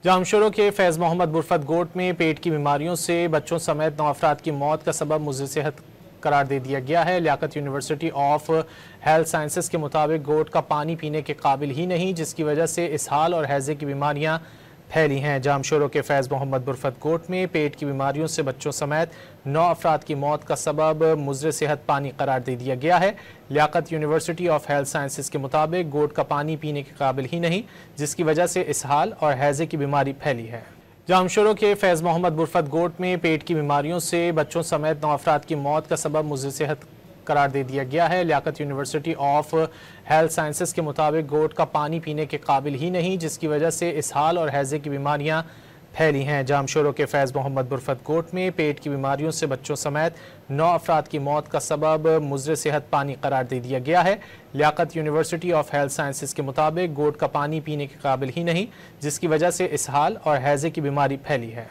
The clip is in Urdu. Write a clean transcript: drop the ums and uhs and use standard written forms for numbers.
جامشورو کے فیض محمد برفت گوٹ میں پیٹ کی بیماریوں سے بچوں سمیت 9 افراد کی موت کا سبب مضر صحت قرار دے دیا گیا ہے۔ لیاقت یونیورسٹی آف ہیلتھ سائنسز کے مطابق گوٹ کا پانی پینے کے قابل ہی نہیں، جس کی وجہ سے اسہال اور ہیضے کی بیماریاں پھیلی ہیں۔ جامشورو کے فیض محمد برفت گوٹ میں پیٹ کی بیماریوں سے بچوں سمیت 9 افراد کی موت کا سبب مضر صحت پانی قرار دے دیا گیا ہے۔ لیاقت یونیورسٹی آف ہیلتھ سائنسز کے مطابق گوٹ کا پانی پینے کے قابل ہی نہیں، جس کی وجہ سے اسہال اور ہیضے کی بیماری پھیلی ہے۔ جامشورو کے فیض محمد برفت گوٹ میں پیٹ کی بیماریوں سے بچوں سمیت 9 افراد کی موت کا سبب مضر صحت قرار دے دیا گیا ہے۔ لیاقت یونیورسٹی آف ہیلتھ سائنسز کے مطابق گوٹ کا پانی پینے کے قابل ہی نہیں، جس کی وجہ سے اسہال اور ہیضے کی بیماریاں پھیلی ہیں۔ جامشورو کے فیض محمد برفت گوٹ میں پیٹ کی بیماریوں سے بچوں سمیت 9 افراد کی موت کا سبب مضر صحت پانی قرار دے دیا گیا ہے۔ لیاقت یونیورسٹی آف ہیلتھ سائنسز کے مطابق گوٹ کا پانی پینے کے قابل ہی نہیں، جس کی وجہ سے اسہال اور ہیضے کی بیماری پھیلی ہے۔